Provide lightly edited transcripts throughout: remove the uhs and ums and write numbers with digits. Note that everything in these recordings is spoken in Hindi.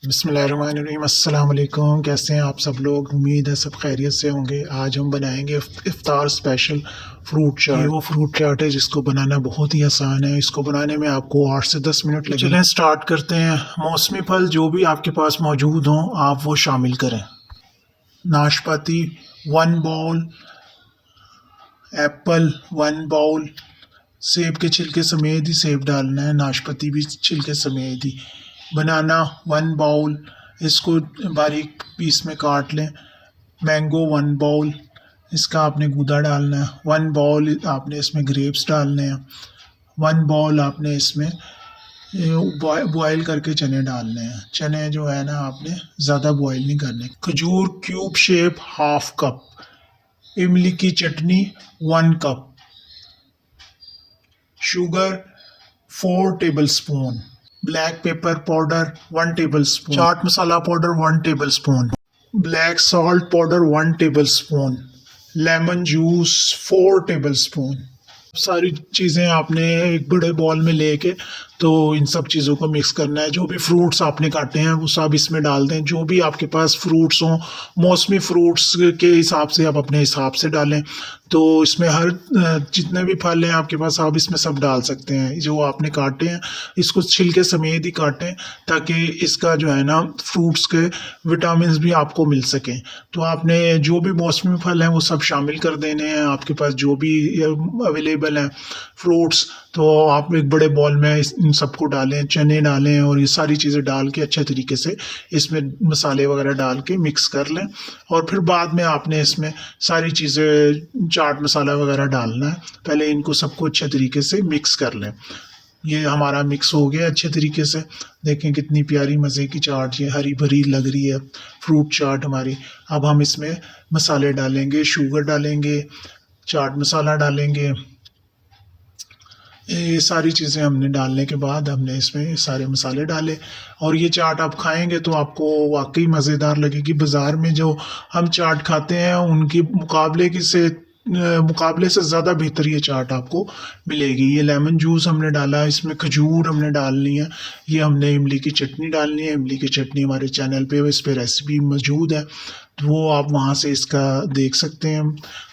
बिस्मिल्लाहिर्रहमानिर्रहीम। अस्सलाम वालेकुम। कैसे हैं आप सब लोग? उम्मीद है सब खैरियत से होंगे। आज हम बनाएंगे इफ्तार स्पेशल फ्रूट चाट। ये वो फ्रूट चाट है जिसको बनाना बहुत ही आसान है। इसको बनाने में आपको 8 से 10 मिनट लगेंगे। चलें स्टार्ट करते हैं। मौसमी फल जो भी आपके पास मौजूद हों आप वो शामिल करें। नाशपाती 1 बाउल, एप्पल 1 बाउल, सेब के छिलके समेत ही सेब डालना है, नाशपाती भी छिलके समेत ही। बनाना 1 बाउल, इसको बारीक पीस में काट लें। मैंगो 1 बाउल, इसका आपने गूदा डालना है। 1 बाउल आपने इसमें ग्रेप्स डालने हैं। 1 बाउल आपने इसमें बॉयल करके चने डालने हैं। चने जो है ना आपने ज़्यादा बॉयल नहीं करने। खजूर क्यूब शेप 1/2 कप, इमली की चटनी 1 cup, sugar 4 tablespoon, black pepper powder 1 tablespoon, chaat masala powder 1 tablespoon, black salt powder 1 tablespoon, lemon juice 4 tablespoon. सारी चीज़ें आपने एक बड़े बॉल में लेके तो इन सब चीज़ों को मिक्स करना है। जो भी फ्रूट्स आपने काटे हैं वो सब इसमें डाल दें। जो भी आपके पास फ्रूट्स हों, मौसमी फ्रूट्स के हिसाब से आप अपने हिसाब से डालें। तो इसमें हर जितने भी फल हैं आपके पास आप इसमें सब डाल सकते हैं। जो आपने काटे हैं इसको छिलके समेत ही काटें ताकि इसका जो है ना फ्रूट्स के विटामिन भी आपको मिल सकें। तो आपने जो भी मौसमी फल हैं वो सब शामिल कर देने हैं। आपके पास जो भी अवेलेबल हैं फ्रूट्स, तो आप एक बड़े बॉल में इन सबको डालें, चने डालें और ये सारी चीज़ें डाल के अच्छे तरीके से इसमें मसाले वगैरह डाल के मिक्स कर लें। और फिर बाद में आपने इसमें सारी चीज़ें चाट मसाला वगैरह डालना है। पहले इनको सबको अच्छे तरीके से मिक्स कर लें। ये हमारा मिक्स हो गया अच्छे तरीके से। देखें कितनी प्यारी मज़े की चाट, ये हरी भरी लग रही है फ्रूट चाट हमारी। अब हम इसमें मसाले डालेंगे, शुगर डालेंगे, चाट मसाला डालेंगे। ये सारी चीज़ें हमने डालने के बाद हमने इसमें सारे मसाले डाले और ये चाट आप खाएंगे तो आपको वाकई मज़ेदार लगेगी। बाज़ार में जो हम चाट खाते हैं उनके मुकाबले से ज़्यादा बेहतर ये चाट आपको मिलेगी। ये लेमन जूस हमने डाला, इसमें खजूर हमने डालनी है, ये हमने इमली की चटनी डालनी है। इमली की चटनी हमारे चैनल पे इस पर रेसिपी मौजूद है, तो वो आप वहाँ से इसका देख सकते हैं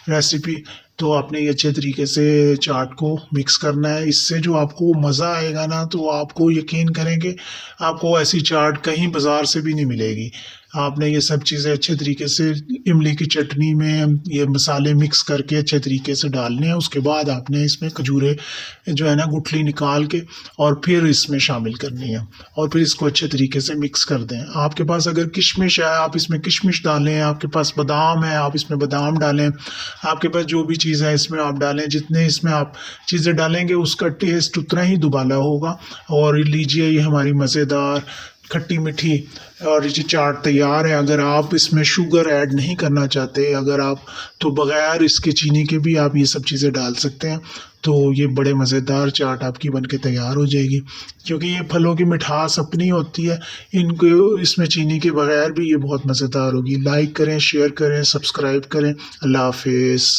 रेसिपी। तो आपने ये अच्छे तरीके से चाट को मिक्स करना है। इससे जो आपको मज़ा आएगा ना तो आपको यकीन करेंगे आपको ऐसी चाट कहीं बाज़ार से भी नहीं मिलेगी। आपने ये सब चीज़ें अच्छे तरीके से इमली की चटनी में ये मसाले मिक्स करके अच्छे तरीके से डालने हैं। उसके बाद आपने इसमें खजूरें जो है ना गुठली निकाल के और फिर इसमें शामिल करनी है और फिर इसको अच्छे तरीके से मिक्स कर दें। आपके पास अगर किशमिश है आप इसमें किशमिश डालें, आपके पास बादाम है आप इसमें बादाम डालें, आपके पास जो भी चीज़ है इसमें आप डालें। जितने इसमें आप चीज़ें डालेंगे उसका टेस्ट उतना ही दुबाला होगा। और लीजिए ये हमारी मज़ेदार खट्टी मीठी और ये चाट तैयार है। अगर आप इसमें शुगर ऐड नहीं करना चाहते, अगर आप तो बग़ैर इसके चीनी के भी आप ये सब चीज़ें डाल सकते हैं। तो ये बड़े मज़ेदार चाट आपकी बनके तैयार हो जाएगी। क्योंकि ये फलों की मिठास अपनी होती है, इनको इसमें चीनी के बगैर भी ये बहुत मज़ेदार होगी। लाइक करें, शेयर करें, सब्सक्राइब करें। अल्लाह हाफिज़।